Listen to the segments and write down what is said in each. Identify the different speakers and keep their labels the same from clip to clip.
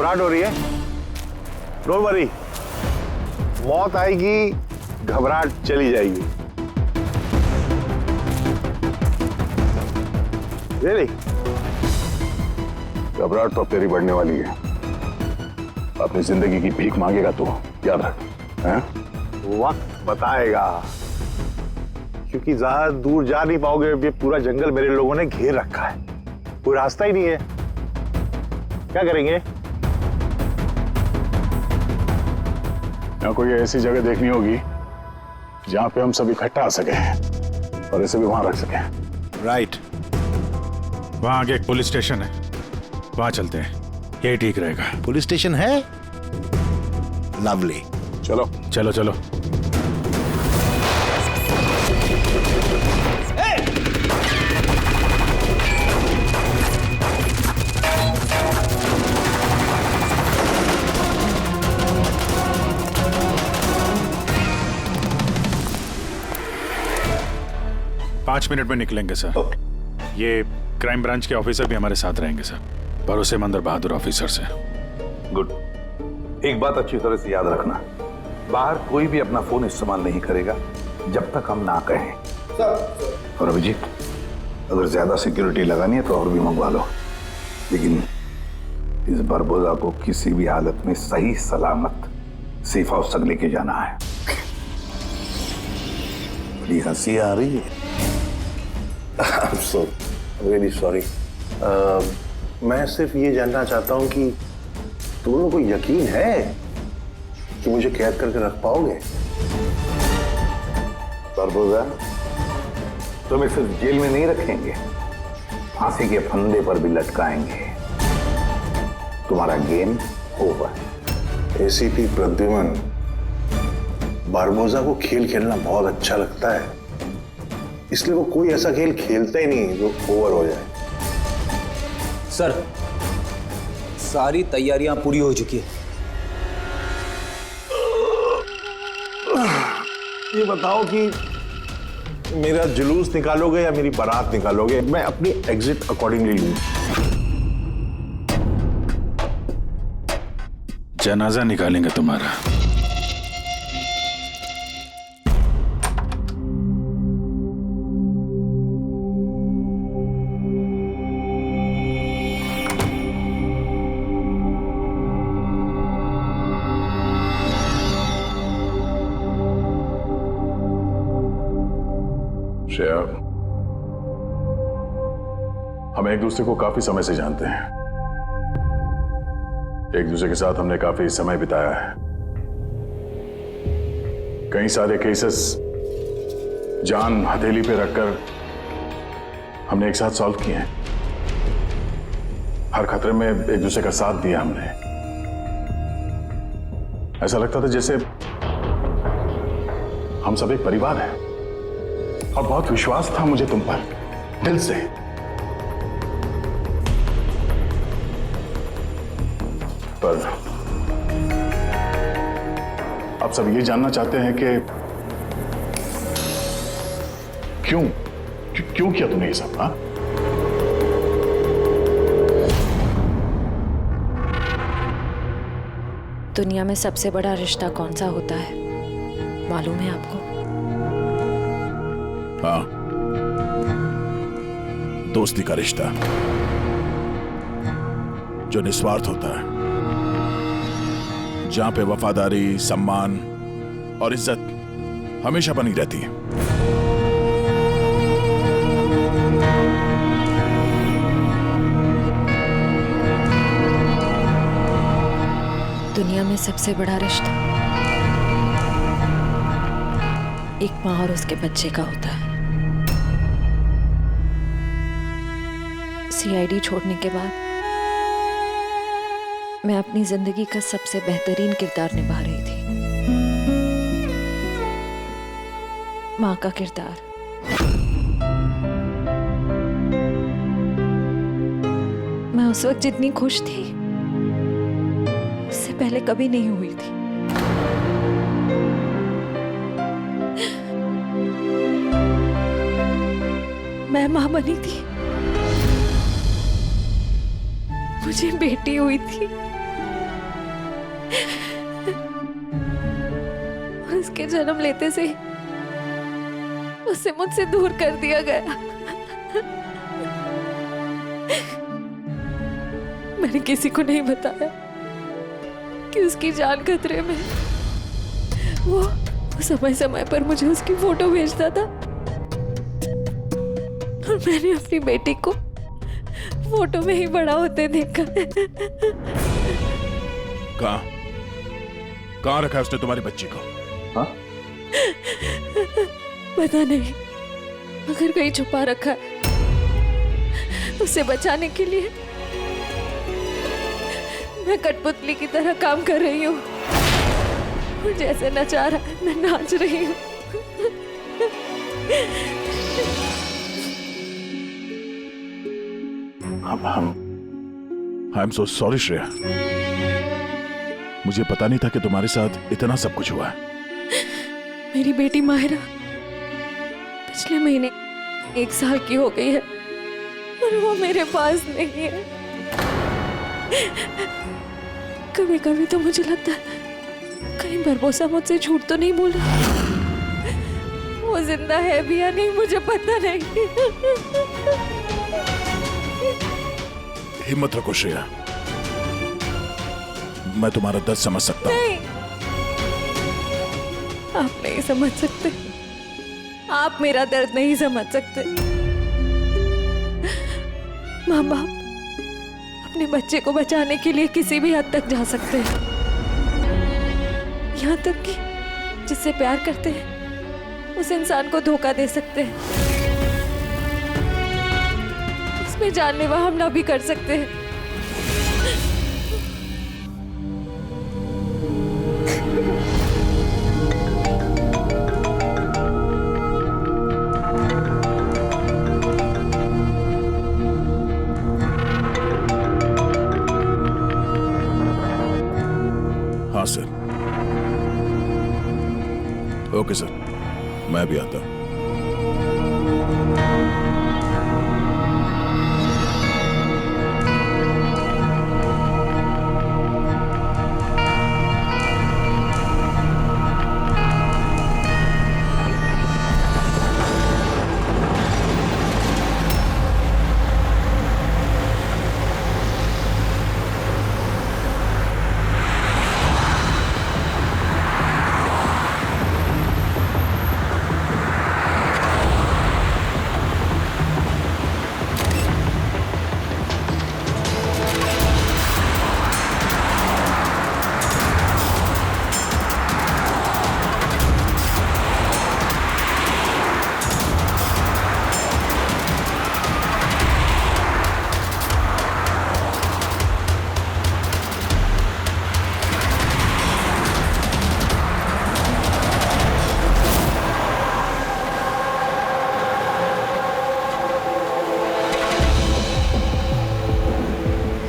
Speaker 1: घबराहट हो रही है? डोंट वरी, मौत आएगी, घबराहट चली जाएगी। रियली?
Speaker 2: घबराहट तो अब तेरी बढ़ने वाली है। अपनी जिंदगी की भीख मांगेगा तू, याद रख। हैं?
Speaker 1: वक्त बताएगा, क्योंकि ज्यादा दूर जा नहीं पाओगे। ये पूरा जंगल मेरे लोगों ने घेर रखा है, कोई रास्ता ही नहीं है। क्या करेंगे?
Speaker 2: यहाँ कोई ऐसी जगह देखनी होगी जहां पे हम सब इकट्ठा आ सके और इसे भी वहां रख सके।
Speaker 3: राइट।
Speaker 4: वहां आगे एक पुलिस स्टेशन है, वहां चलते हैं, यही ठीक रहेगा।
Speaker 3: पुलिस स्टेशन है? लवली।
Speaker 2: चलो
Speaker 4: चलो चलो। पांच मिनट में निकलेंगे सर। ये क्राइम ब्रांच के ऑफिसर भी हमारे साथ रहेंगे सर, भरोसेमंद और बहादुर ऑफिसर से।
Speaker 5: गुड। एक बात अच्छी तरह से याद रखना, बाहर कोई भी अपना फोन इस्तेमाल नहीं करेगा जब तक हम ना कहें। और अभिजीत, अगर ज्यादा सिक्योरिटी लगानी है तो और भी मंगवा लो, लेकिन इस बरबोजा को किसी भी हालत में सही सलामत सेफ हाउस तक लेके जाना है। बड़ी हंसी आ रही है।
Speaker 1: So really sorry. मैं सिर्फ ये जानना चाहता हूं कि तुम लोगों को यकीन है कि मुझे कैद करके रख पाओगे? बरबोजा, तुम्हें सिर्फ जेल में नहीं रखेंगे, फांसी के फंदे पर भी लटकाएंगे। तुम्हारा game over. ACP Pradyuman, Barbosa को खेल खेलना बहुत अच्छा लगता है, इसलिए वो कोई ऐसा खेल खेलता ही नहीं जो ओवर हो जाए।
Speaker 6: सर, सारी तैयारियां पूरी हो चुकी है।
Speaker 1: ये बताओ कि मेरा जुलूस निकालोगे या मेरी बारात निकालोगे? मैं अपनी एग्जिट अकॉर्डिंगली लूं।
Speaker 4: जनाजा निकालेंगे तुम्हारा।
Speaker 2: श्रेया, हम एक दूसरे को काफी समय से जानते हैं। एक दूसरे के साथ हमने काफी समय बिताया है। कई सारे केसेस जान हथेली पे रखकर हमने एक साथ सॉल्व किए हैं। हर खतरे में एक दूसरे का साथ दिया हमने। ऐसा लगता था जैसे हम सब एक परिवार हैं, और बहुत विश्वास था मुझे तुम पर, दिल से। पर अब सब ये जानना चाहते हैं कि क्यों किया तुमने ये सब? हाँ,
Speaker 7: दुनिया में सबसे बड़ा रिश्ता कौन सा होता है, मालूम है आपको?
Speaker 3: हाँ, दोस्ती का रिश्ता जो निस्वार्थ होता है, जहां पे वफादारी, सम्मान और इज्जत हमेशा बनी रहती है।
Speaker 7: दुनिया में सबसे बड़ा रिश्ता एक माँ और उसके बच्चे का होता है। सीआईडी छोड़ने के बाद मैं अपनी जिंदगी का सबसे बेहतरीन किरदार निभा रही थी, माँ का किरदार। मैं उस वक्त जितनी खुश थी उससे पहले कभी नहीं हुई थी। मैं मां बनी थी, मुझे बेटी हुई थी, और उसके जन्म लेते से उसे मुझसे दूर कर दिया गया। मैंने किसी को नहीं बताया कि उसकी जान खतरे में है। वो समय समय पर मुझे उसकी फोटो भेजता था और मैंने अपनी बेटी को फोटो में ही बड़ा होते देखा।
Speaker 3: कहाँ रखा है उसने तुम्हारी बच्ची को?
Speaker 5: हाँ?
Speaker 7: पता नहीं, मगर कहीं छुपा रखा है। उसे बचाने के लिए मैं कठपुतली की तरह काम कर रही हूँ। वो जैसे नचा रहा है मैं नाच रही हूँ।
Speaker 3: I am so sorry Shreya, मुझे पता नहीं था कि तुम्हारे साथ इतना सब कुछ हुआ है।
Speaker 7: मेरी बेटी माहिरा पिछले महीने 1 साल की हो गई है और वो मेरे पास नहीं है। कभी कभी तो मुझे लगता है कहीं बरबोसा मुझसे झूठ तो नहीं बोल रहा। वो जिंदा है भी या नहीं मुझे पता नहीं।
Speaker 3: हिम्मत रखो श्रेया, मैं तुम्हारा दर्द समझ सकता हूँ।
Speaker 7: नहीं, आप नहीं समझ सकते। आप मेरा दर्द नहीं समझ सकते। माँ बाप अपने बच्चे को बचाने के लिए किसी भी हद तक जा सकते हैं, यहाँ तक कि जिससे प्यार करते हैं उस इंसान को धोखा दे सकते हैं। इसमें जानलेवा हमला भी कर सकते हैं।
Speaker 3: हाँ सर। ओके सर, मैं भी आता हूँ।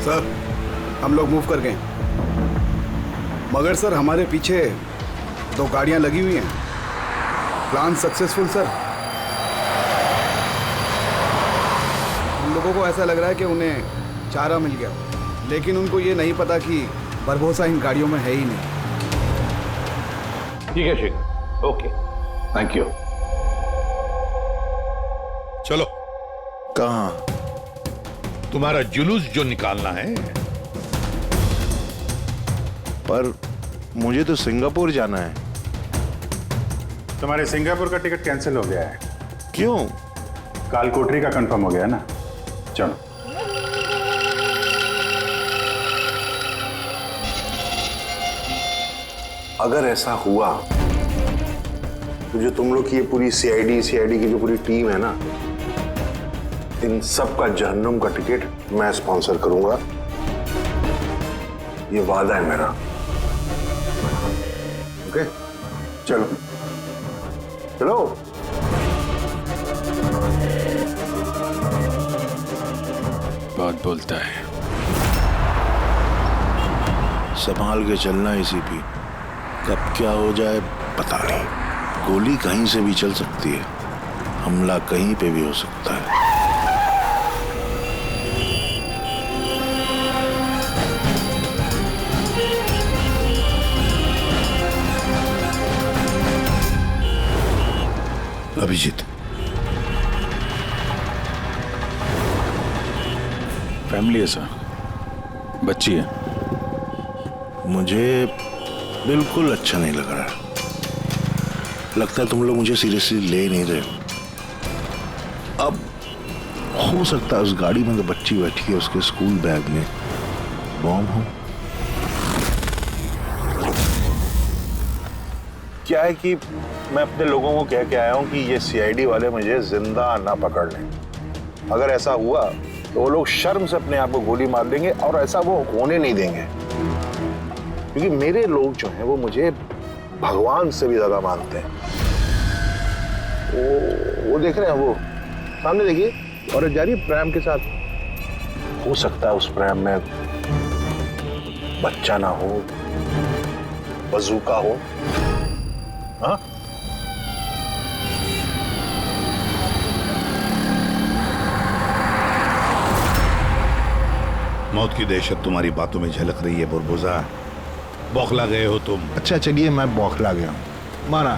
Speaker 8: सर, हम लोग मूव कर गए, मगर सर हमारे पीछे 2 गाड़ियां लगी हुई हैं। Plan successful sir. हम लोगों को ऐसा लग रहा है कि उन्हें चारा मिल गया, लेकिन उनको ये नहीं पता कि बरबोसा इन गाड़ियों में है ही नहीं।
Speaker 5: ठीक है शेखर, ओके, थैंक यू।
Speaker 9: चलो,
Speaker 3: कहाँ?
Speaker 9: तुम्हारा जुलूस जो निकालना है।
Speaker 10: पर मुझे तो सिंगापुर जाना है।
Speaker 4: तुम्हारे सिंगापुर का टिकट कैंसिल हो गया है।
Speaker 10: क्यों?
Speaker 4: कालकोठरी का कंफर्म हो गया ना। चलो।
Speaker 10: अगर ऐसा हुआ तो जो तुम लोग की ये पूरी सीआईडी की जो पूरी टीम है ना, इन सब का जहन्नुम का टिकट मैं स्पॉन्सर करूंगा। ये वादा है मेरा। ओके, चलो चलो।
Speaker 4: बहुत बोलता है।
Speaker 10: संभाल के चलना एसीपी, कब क्या हो जाए पता नहीं। गोली कहीं से भी चल सकती है, हमला कहीं पे भी हो सकता है।
Speaker 9: अभिजीत,
Speaker 4: फैमिली है सर, बच्ची है।
Speaker 10: मुझे बिल्कुल अच्छा नहीं लग रहा। लगता है तुम लोग मुझे सीरियसली ले नहीं रहे हो। अब हो सकता है उस गाड़ी में तो बच्ची बैठी है, उसके स्कूल बैग में बॉम्ब हो। क्या है कि मैं अपने लोगों को कह के आया हूं कि ये सीआईडी वाले मुझे जिंदा ना पकड़ लें। अगर ऐसा हुआ तो वो लोग शर्म से अपने आप को गोली मार देंगे, और ऐसा वो होने नहीं देंगे, क्योंकि मेरे लोग जो हैं वो मुझे भगवान से भी ज्यादा मानते हैं। वो देख रहे हैं, वो सामने देखिए, और जा रही है प्रेम के साथ। हो सकता है उस प्रेम में बच्चा ना हो, बजूका हो। हाँ,
Speaker 9: मौत की दहशत तुम्हारी बातों में झलक रही है बुरबुजा। बौखला गए हो तुम।
Speaker 10: अच्छा चलिए, मैं बौखला गया हूं, माना।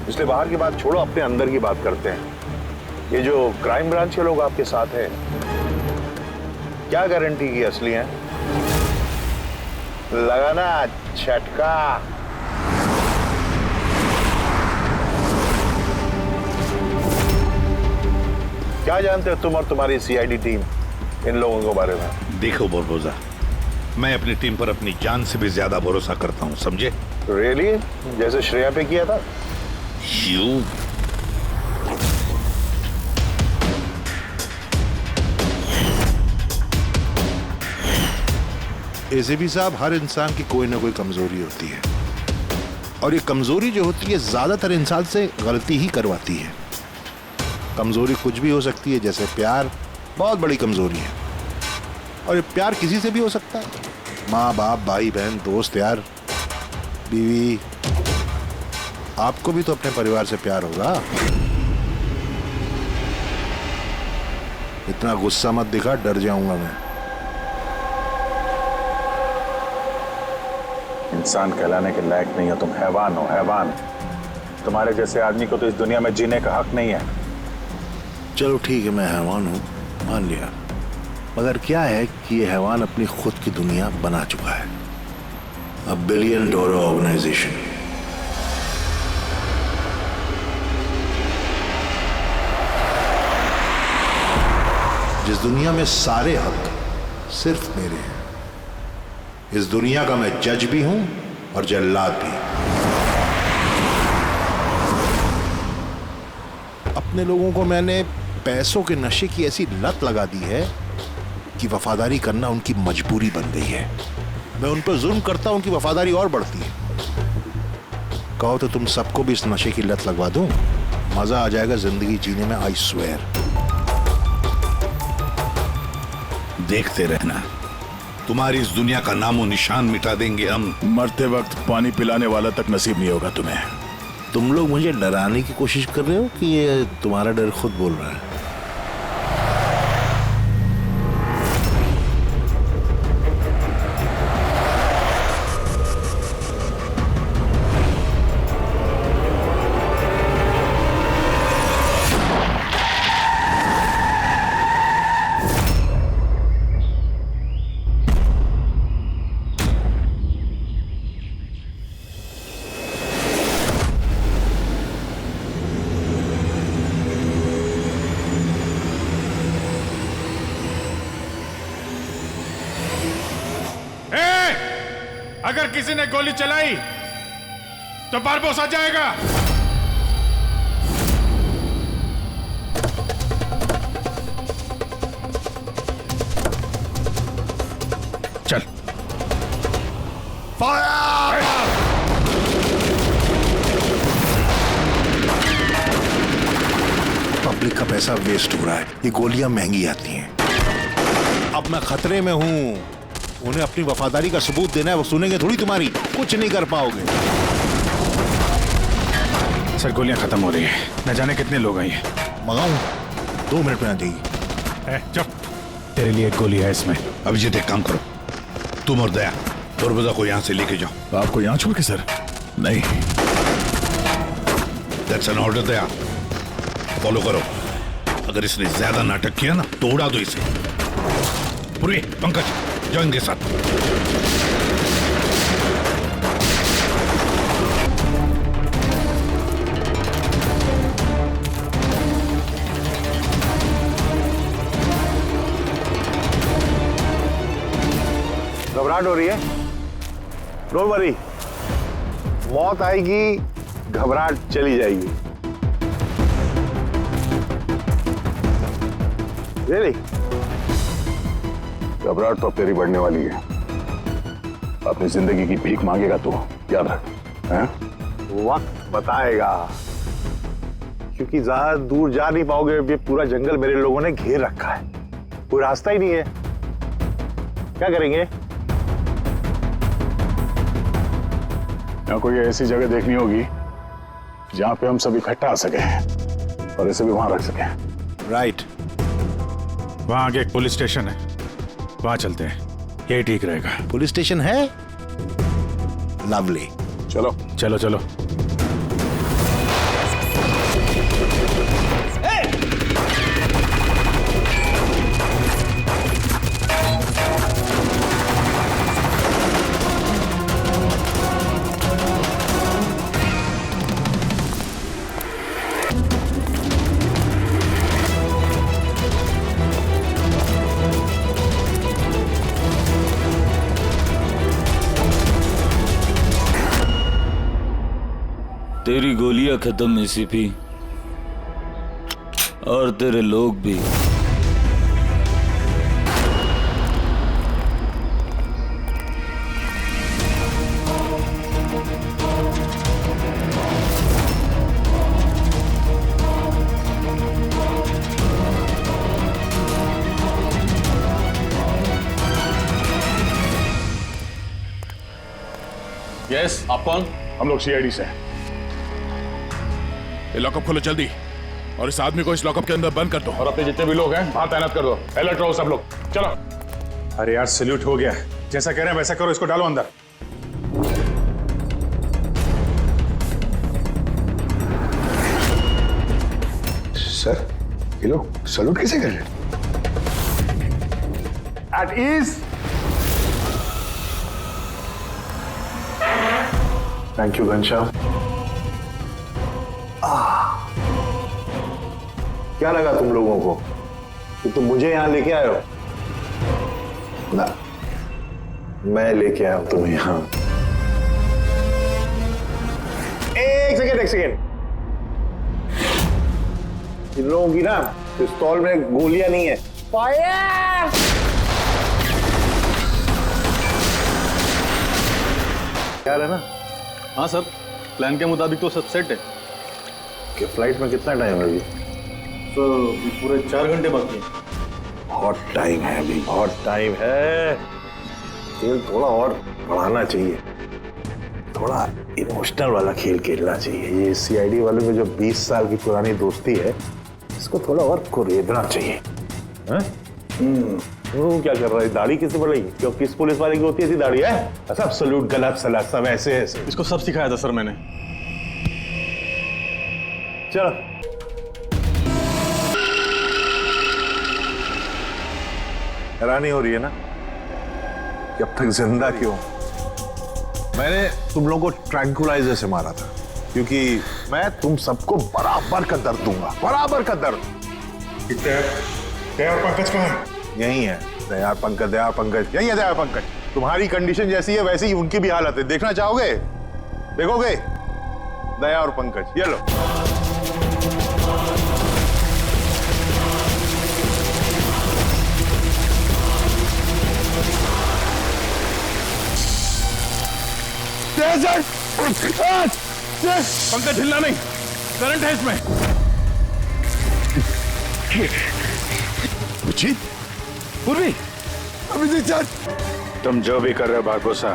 Speaker 10: इसलिए बाहर की बात छोड़ो, अपने अंदर की बात करते हैं। ये जो क्राइम ब्रांच के लोग आपके साथ हैं, क्या गारंटी की असली हैं? लगाना झटका। क्या जानते हो तुम और तुम्हारी सीआईडी टीम इन लोगों के बारे में?
Speaker 9: देखो बुरबुजा, मैं अपनी टीम पर अपनी जान से भी ज्यादा भरोसा करता हूं, समझे?
Speaker 10: रियली? जैसे श्रेया पे किया था?
Speaker 9: यू
Speaker 10: एसीपी साहब, हर इंसान की कोई ना कोई कमजोरी होती है, और ये कमजोरी जो होती है ज्यादातर इंसान से गलती ही करवाती है। कमजोरी कुछ भी हो सकती है, जैसे प्यार बहुत बड़ी कमजोरी है, और ये प्यार किसी से भी हो सकता है, माँ बाप, भाई बहन, दोस्त, यार, बीवी। आपको भी तो अपने परिवार से प्यार होगा। इतना गुस्सा मत दिखा, डर जाऊंगा मैं।
Speaker 2: इंसान कहलाने के लायक नहीं हो तुम, हैवान हो, हैवान। तुम्हारे जैसे आदमी को तो इस दुनिया में जीने का हक नहीं है।
Speaker 10: चलो ठीक है, मैं हैवान हूं, मान लिया। मगर क्या है कि ये हैवान अपनी खुद की दुनिया बना चुका है, $1 बिलियन ऑर्गेनाइजेशन। जिस दुनिया में सारे हक सिर्फ मेरे हैं। इस दुनिया का मैं जज भी हूं और जल्लाद भी। अपने लोगों को मैंने पैसों के नशे की ऐसी लत लगा दी है कि वफादारी करना उनकी मजबूरी बन गई है। मैं उन पर जुल्म करता हूं, उनकी वफादारी और बढ़ती है। कहो तो तुम सबको भी इस नशे की लत लगवा दूं, मजा आ जाएगा जिंदगी जीने में, आई स्वेयर।
Speaker 9: देखते रहना, तुम्हारी इस दुनिया का नामो निशान मिटा देंगे हम।
Speaker 3: मरते वक्त पानी पिलाने वाला तक नसीब नहीं होगा तुम्हें।
Speaker 10: तुम लोग मुझे डराने की कोशिश कर रहे हो कि ये तुम्हारा डर खुद बोल रहा है?
Speaker 4: अगर किसी ने गोली चलाई तो बारबोसा जाएगा। चल। फायर!
Speaker 10: पब्लिक का पैसा वेस्ट हो रहा है, ये गोलियां महंगी आती हैं। अब मैं खतरे में हूं। उन्हें अपनी वफादारी का सबूत देना है, वो सुनेंगे थोड़ी तुम्हारी, कुछ नहीं कर पाओगे।
Speaker 4: सर गोलियां खत्म हो रही है, न जाने कितने लोग हैं।
Speaker 10: मंगाऊं? 2 मिनट में आ जाएगी।
Speaker 4: चुप, तेरे लिए एक गोली है इसमें।
Speaker 9: अभिजीत एक काम करो, तुम और दया बुरबुजा को यहाँ से लेके जाओ।
Speaker 3: आपको यहाँ छोड़ के सर? नहीं,
Speaker 9: that's an order Daya. Follow करो। अगर इसने ज्यादा नाटक किया ना तो उड़ा दो इसे। पूर्वी, पंकज जाओ इनके साथ।
Speaker 1: घबराहट हो रही है? डोंट वरी, मौत आएगी, घबराहट चली जाएगी। रियली?
Speaker 2: घबराहट तो तेरी बढ़ने वाली है। अपनी जिंदगी की भीख मांगेगा तू, याद रख। हैं?
Speaker 1: वक्त बताएगा, क्योंकि ज्यादा दूर जा नहीं पाओगे। ये पूरा जंगल मेरे लोगों ने घेर रखा है, कोई रास्ता ही नहीं है। क्या करेंगे?
Speaker 2: यहाँ कोई ऐसी जगह देखनी होगी जहां पे हम सब इकट्ठा आ सके और इसे भी वहां रख सके।
Speaker 10: राइट।
Speaker 4: वहां आगे एक पुलिस स्टेशन है, वहां चलते हैं, यही ठीक रहेगा।
Speaker 10: पुलिस स्टेशन है? लवली।
Speaker 2: चलो
Speaker 4: चलो चलो।
Speaker 6: तेरी गोलियां खत्म एसीपी, और तेरे लोग भी।
Speaker 3: यस, आप कौन?
Speaker 2: हम लोग सीआईडी से हैं।
Speaker 3: ये लॉकअप खोलो जल्दी, और इस आदमी को इस लॉकअप के अंदर बंद कर दो।
Speaker 2: और अपने जितने भी लोग हैं वहां तैनात कर दो। अलर्ट रहो सब लोग। चलो।
Speaker 4: अरे यार, सैल्यूट हो गया। जैसा कह रहे हैं वैसा करो, इसको डालो अंदर।
Speaker 1: सर, ये लोग सैल्यूट कैसे कर रहे हैं? At ease. Thank you Ghanshyam. क्या लगा तुम लोगों को कि तुम मुझे यहां लेके आए हो? ना, मैं लेके आया हूं तुम्हें यहां। एक सेकेंड। इन लोगों की ना पिस्तौल में गोलियां नहीं है। फायर! क्या है ना?
Speaker 2: हाँ सर, प्लान के मुताबिक तो सब सेट है।
Speaker 1: कि फ्लाइट में कितना टाइम है अभी?
Speaker 2: तो पूरे 4 घंटे बाकी हैं।
Speaker 1: बहुत टाइम है अभी, बहुत टाइम है। खेल थोड़ा और बढ़ाना चाहिए, थोड़ा इमोशनल वाला खेल खेलना चाहिए। ये सीआईडी वालों में जो 20 साल की पुरानी दोस्ती है, इसको थोड़ा और कुरेदना चाहिए। वो क्या कर रहा है? दाढ़ी किससे बढ़ाई? क्यों किस पुलिस वाले की होती है ऐसी दाढ़ी है? सब सलूट, गलत सलाह, सब ऐसे ऐसे।
Speaker 2: इसको सब सिखाया था सर मैंने।
Speaker 1: चलो। हैरानी हो रही है ना कि अब तक जिंदा क्यों? मैंने तुम लोगों को ट्रैंकुलाइजर से मारा था, क्योंकि मैं तुम सबको बराबर का दर्द दूंगा, बराबर का दर्द।
Speaker 4: दया पंकज कहाँ है?
Speaker 1: यही है दयार पंकज, यही है दयार पंकज। तुम्हारी कंडीशन जैसी है वैसी ही उनकी भी हालत है। देखना चाहोगे? देखोगे? दया और पंकज, ये लो।
Speaker 3: पंकज हिलना नहीं, करंट है इसमें।
Speaker 1: पूर्वी, अभिजीत सर।
Speaker 4: तुम जो भी कर रहे हो बारबोसा,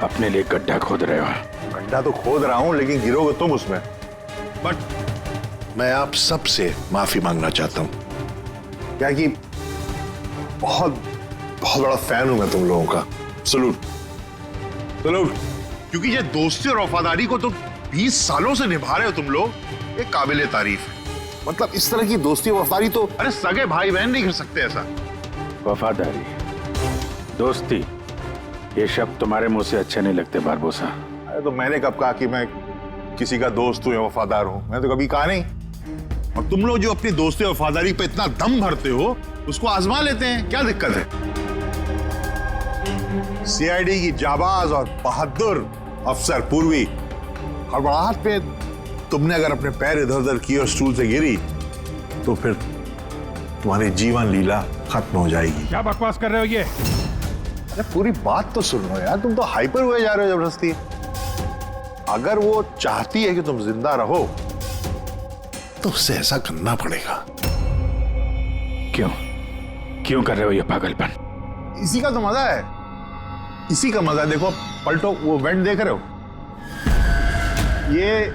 Speaker 4: अपने लिए गड्ढा खोद रहे हो।
Speaker 1: गड्ढा तो खोद रहा हूं, लेकिन गिरोगे तुम उसमें।
Speaker 10: बट मैं आप सबसे माफी मांगना चाहता हूं।
Speaker 1: क्या कि बहुत बहुत बड़ा फैन हूं मैं तुम लोगों का। Salute, salute. क्योंकि ये दोस्ती और वफादारी को तो
Speaker 10: 20 सालों से निभा रहे हो तुम लोग, ये काबिले तारीफ है। मतलब इस तरह की दोस्ती वफादारी तो अरे सगे भाई बहन नहीं कर सकते ऐसा।
Speaker 4: वफादारी, दोस्ती, ये शब्द तुम्हारे मुंह से अच्छे नहीं लगते बारबोसा।
Speaker 10: अरे तो मैंने कब कहा कि मैं किसी का दोस्त हूं या वफादार हूं? मैं तो कभी कहा नहीं। और तुम लोग जो अपनी दोस्ती और वफादारी पे इतना दम भरते हो, उसको आजमा लेते हैं, क्या दिक्कत है? सीआईडी की जाबाज और बहादुर अफसर पूर्वी, हड़बड़ाहट पे तुमने अगर अपने पैर इधर उधर किए और स्टूल से गिरी तो फिर तुम्हारी जीवन लीला खत्म हो जाएगी।
Speaker 4: क्या बकवास कर रहे हो ये?
Speaker 10: अरे पूरी बात तो सुनो यार, तुम तो हाइपर हुए जा रहे हो जबरदस्ती। अगर वो चाहती है कि तुम जिंदा रहो तो उससे ऐसा करना पड़ेगा।
Speaker 4: क्यों क्यों कर रहे हो ये पागलपन?
Speaker 10: इसी का तो मजा है, इसी का मजा है। देखो पलटो, वो वेंट देख रहे हो? ये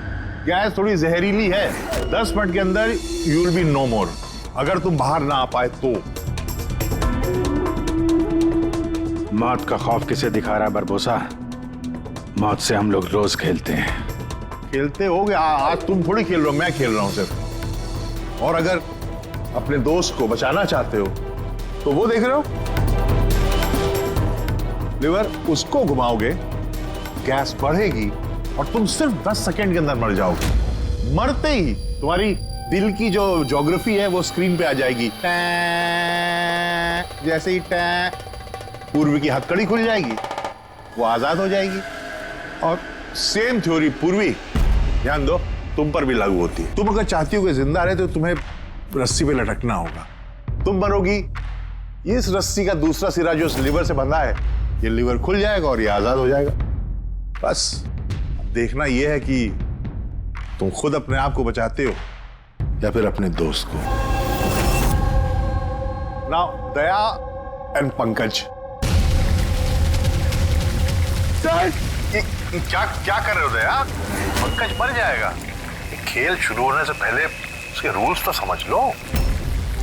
Speaker 10: गैस थोड़ी जहरीली है, 10 मिनट के अंदर यू विल बी नो मोर, अगर तुम बाहर ना आ पाए तो।
Speaker 4: मौत का खौफ किसे दिखा रहा है बरबोसा? मौत से हम लोग रोज खेलते हैं।
Speaker 10: खेलते हो गया, आज तुम थोड़ी खेल रहे हो, मैं खेल रहा हूं सिर्फ। और अगर अपने दोस्त को बचाना चाहते हो तो वो देख रहे हो, लिवर उसको घुमाओगे, गैस बढ़ेगी और तुम सिर्फ 10 सेकंड के अंदर मर जाओगे। मरते ही तुम्हारी दिल की जो ज्योग्राफी है वो स्क्रीन पे आ जाएगी। जैसे ही पूर्वी की हथकड़ी खुल जाएगी, वो आजाद हो जाएगी। और सेम थ्योरी पूर्वी, ध्यान दो, तुम पर भी लागू होती है। तुम अगर चाहती हो कि जिंदा रहे तो तुम्हें रस्सी पे लटकना होगा। तुम मरोगी, इस रस्सी का दूसरा सिरा जो लिवर से बंधा है, ये लिवर खुल जाएगा और ये आजाद हो जाएगा। बस देखना यह है कि तुम खुद अपने आप को बचाते हो या फिर अपने दोस्त को। Now Daya and Pankaj. क्या क्या कर रहे हो दया? पंकज मर जाएगा। ये खेल शुरू होने से पहले उसके रूल्स तो समझ लो।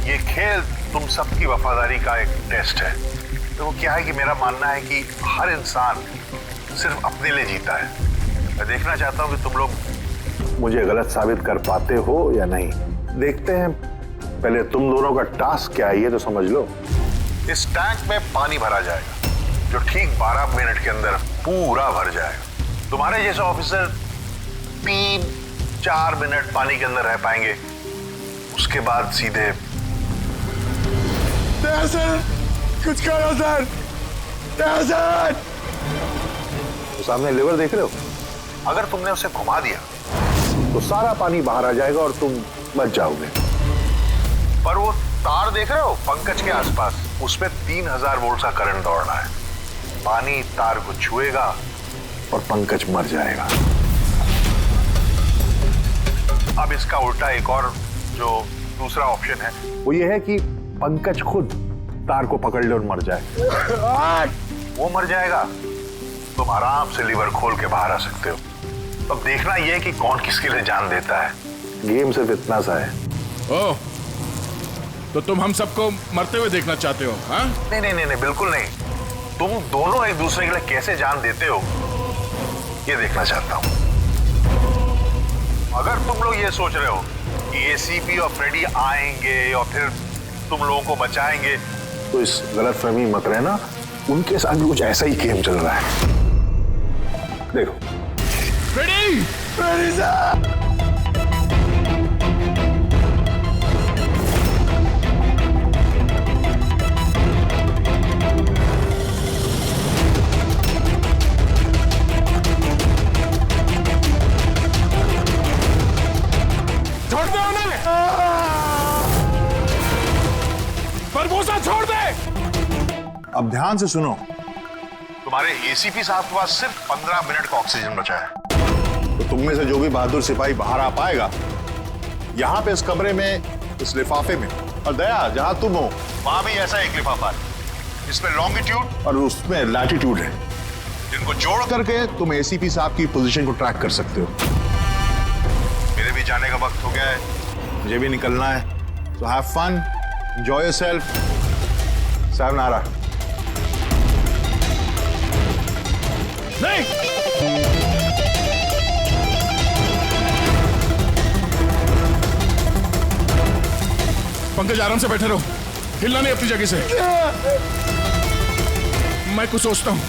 Speaker 10: ये खेल तुम सबकी वफादारी का एक टेस्ट है। तो वो क्या है कि मेरा मानना है कि हर इंसान सिर्फ अपने लिए जीता है। मैं देखना चाहता हूं कि तुम लोग मुझे गलत साबित कर पाते हो या नहीं। देखते हैं, पहले तुम दोनों का टास्क क्या है ये तो समझ लो। इस टैंक में पानी भरा जाएगा जो ठीक 12 मिनट के अंदर पूरा भर जाएगा। तुम्हारे जैसे ऑफिसर 3-4 मिनट पानी के अंदर रह पाएंगे, उसके बाद सीधे। सर कुछ करो सर, सर। तो सामने लिवर देख रहे हो? अगर तुमने उसे घुमा दिया तो सारा पानी बाहर आ जाएगा और तुम बच जाओगे। पर वो तार देख रहे हो पंकज के आसपास, उसमें 3000 वोल्ट का करंट दौड़ना है। पानी तार को छुएगा और पंकज मर जाएगा। अब इसका उल्टा एक और जो दूसरा ऑप्शन है वो ये है कि पंकज खुद तार को पकड़ ले और मर जाए। वो मर जाएगा, तुम आराम से लीवर खोल के बाहर आ सकते हो। अब देखना यह है कि कौन किसके लिए जान देता है। गेम सिर्फ इतना सा है।
Speaker 3: ओह, तो तुम हम सबको मरते हुए देखना चाहते हो? हाँ?
Speaker 10: नहीं नहीं नहीं, बिल्कुल नहीं। तुम दोनों एक दूसरे के लिए कैसे जान देते हो ये देखना चाहता हूं। अगर तुम लोग ये सोच रहे हो कि एसीपी और फ्रेडी आएंगे और फिर तुम लोगों को बचाएंगे, तो इस गलतफहमी मत रहना। उनके साथ भी कुछ ऐसा ही गेम चल रहा है। देखो
Speaker 3: फ्रेडी!
Speaker 10: फ्रेडी साहब!
Speaker 3: छोड़ दे उन्हें! बरबोसा छोड़ दे!
Speaker 10: अब ध्यान से सुनो, तुम्हारे एसीपी साहब के पास सिर्फ 15 मिनट का ऑक्सीजन बचा है। तो तुम में से जो भी बहादुर सिपाही बाहर आ पाएगा, यहां पे इस कमरे में, इस लिफाफे में, और दया जहां तुम हो वहां भी ऐसा एक लिफाफा है। इसमें लॉन्गिट्यूड और उसमें लैटिट्यूड है, जिनको जोड़ करके तुम एसीपी साहब की पोजीशन को ट्रैक कर सकते हो। मेरे भी जाने का वक्त हो गया है, मुझे भी निकलना है। So have fun, enjoy yourself. sayonara.
Speaker 3: नहीं! पंकज आराम से बैठे रहो, हिलना नहीं अपनी जगह से। मैं कुछ सोचता हूं।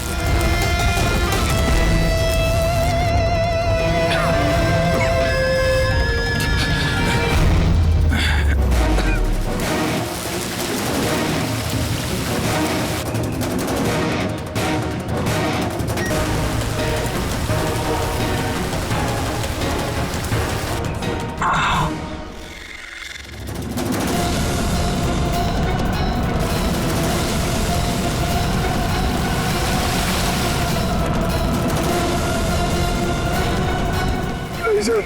Speaker 2: सर,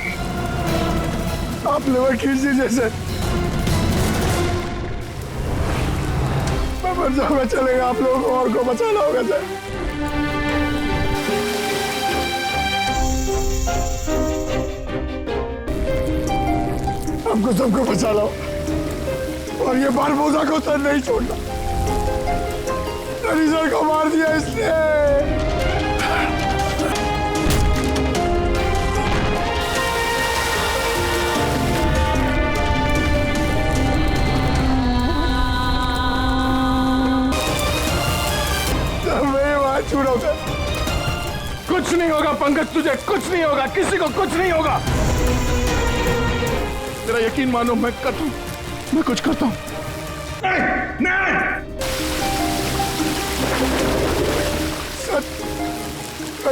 Speaker 2: आप लेवर खींच दीजिए सर। मैं मर जाऊंगा, चलेगा। आप लोगों को और को बचाना होगा सर। हमको सबको बचा लो और ये बारबोसा को सर नहीं छोड़ना। सर को मार दिया इसने। कुछ नहीं होगा पंकज, तुझे कुछ नहीं होगा, किसी को कुछ नहीं होगा। तेरा यकीन मानो, मैं कुछ करता हूं। सर,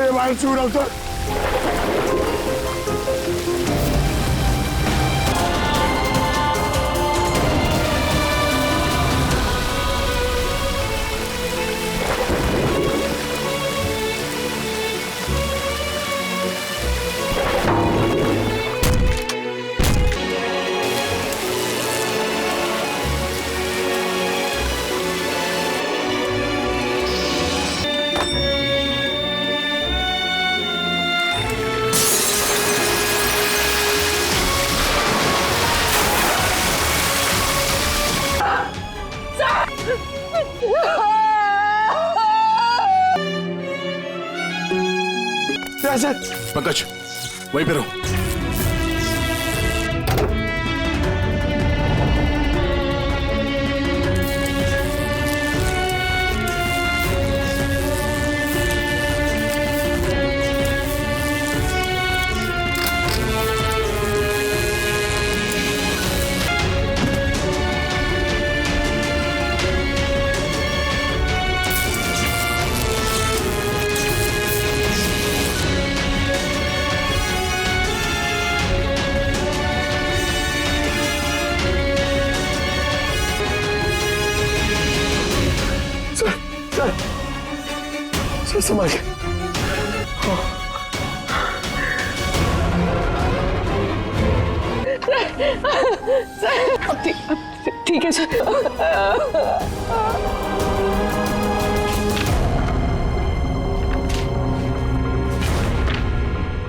Speaker 2: ये बाहर छू रहा हूं सर।
Speaker 3: पंकज, वहीं पे रहो। संभाल के।
Speaker 7: ठीक है sir.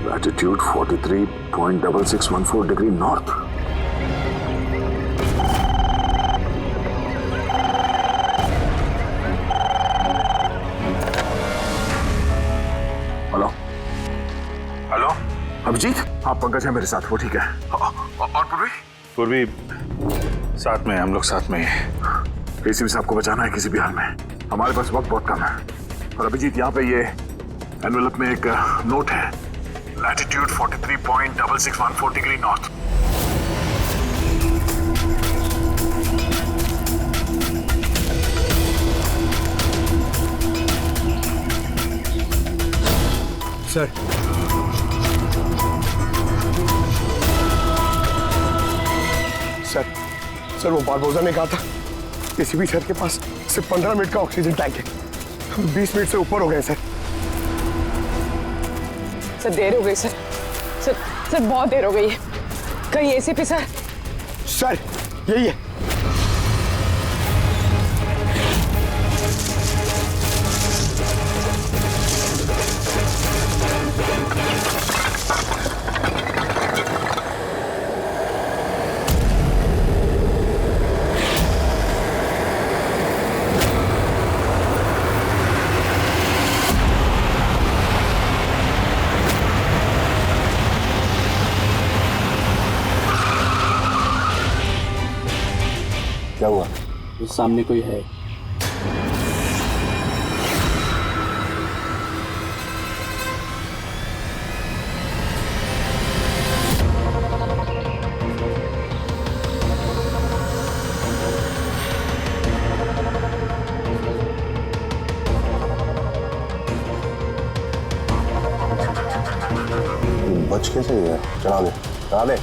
Speaker 2: Latitude 43.6614 degree north. Hello Abhijeet, हाँ पंकज है मेरे साथ, वो ठीक है। और पूर्वी?
Speaker 4: पूर्वी साथ में, हम लोग साथ में हैं।
Speaker 2: एसीपी साहब को बचाना है किसी भी हाल में, हमारे पास वक्त बहुत कम है। और अभिजीत, यहाँ पे ये एनवेलप में एक नोट है, latitude 43.6614 degree north.
Speaker 8: Sir, sir वो बारबोसा ने कहा था एसीपी सर के पास सिर्फ 15 मिनट का ऑक्सीजन टैंक है। हम 20 मिनट से ऊपर हो गए सर।
Speaker 11: सर देर हो गई सर। सर बहुत देर हो गई है। कहीं एसीपी सर?
Speaker 8: सर यही है। क्या हुआ?
Speaker 12: सामने कोई है।
Speaker 8: बच कैसे गया? चढ़ा दे, चढ़ा दे।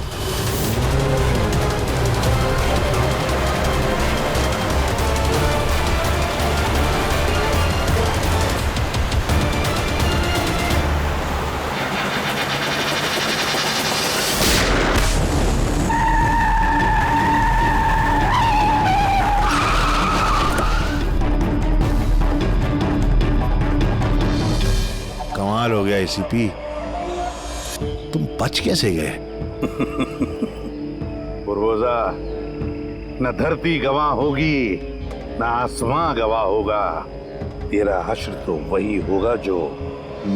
Speaker 10: कमाल हो गया एसीपी, तुम बच कैसे गए?
Speaker 5: बुरबोजा, न धरती गवाह होगी न आसमां गवाह होगा। तेरा हश्र तो वही होगा जो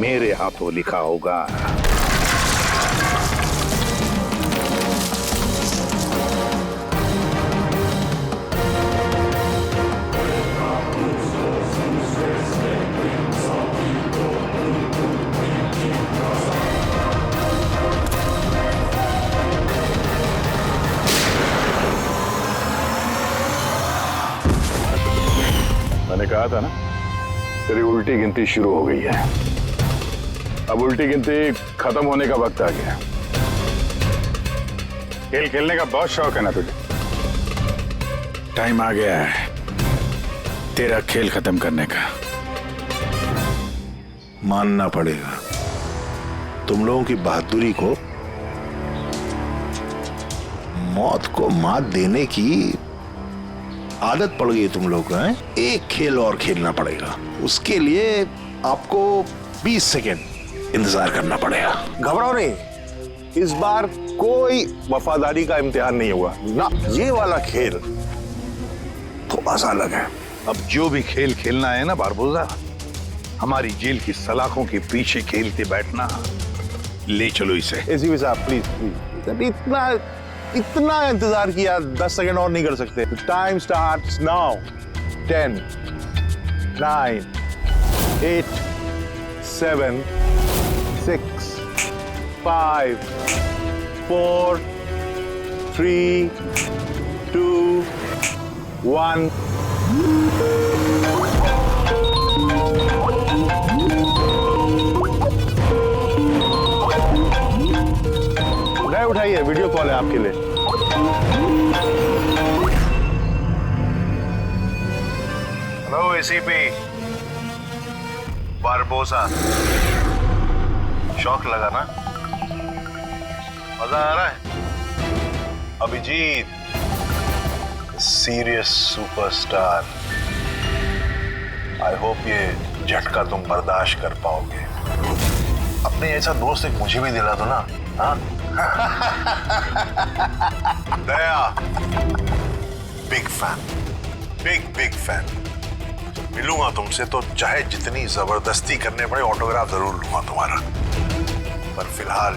Speaker 5: मेरे हाथों लिखा होगा।
Speaker 2: मैंने कहा था ना, तेरी उल्टी गिनती शुरू हो गई है। अब उल्टी गिनती खत्म होने का वक्त आ गया।
Speaker 4: खेल खेलने का बहुत शौक है ना तुझे? टाइम आ गया है तेरा खेल खत्म करने का।
Speaker 10: मानना पड़ेगा, तुम लोगों की बहादुरी को, मौत को मात देने की आदत पड़ गई तुम लोग को। एक खेल और खेलना पड़ेगा, उसके लिए आपको 20 सेकेंड इंतजार करना पड़ेगा।
Speaker 5: घबराओ नहीं, इस बार कोई वफादारी का इम्तिहान नहीं हुआ ना। ये वाला खेल थोड़ा सा अलग है। अब जो भी खेल खेलना है ना बारबोजा, हमारी जेल की सलाखों के पीछे खेलते बैठना। ले चलो इसे। एसीपी साहब प्लीज प्लीज, इतना इंतजार किया, 10 सेकंड और नहीं कर सकते। Time starts now. 10 9 8 7 6 5 4 3 2 1। उठाइए, वीडियो कॉल है आपके लिए। हेलो एसीपी बारबोसा, शौक लगा ना? मजा आ रहा है? Abhijeet serious superstar, I hope ये झटका तुम बर्दाश्त कर पाओगे। अपने ऐसा दोस्त एक मुझे भी दिला दो ना। हाँ दया, बिग फैन, बिग फैन। मिलूंगा तुमसे तो चाहे जितनी जबरदस्ती करने पड़े, ऑटोग्राफ जरूर लूंगा तुम्हारा। पर फिलहाल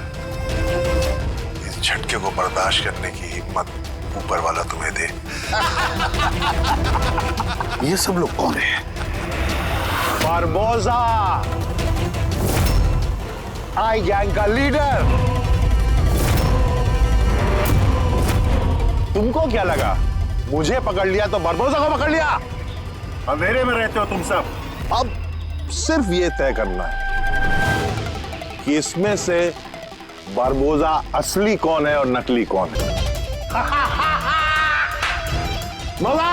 Speaker 5: इस झटके को बर्दाश्त करने की हिम्मत ऊपर वाला तुम्हें दे। ये सब लोग कौन है? बारबोसा, आई गैंग का लीडर। तुमको क्या लगा मुझे पकड़ लिया तो बारबोसा को पकड़ लिया? अंधेरे में रहते हो तुम सब। अब सिर्फ ये तय करना है कि इसमें से बारबोसा असली कौन है और नकली कौन है। मजा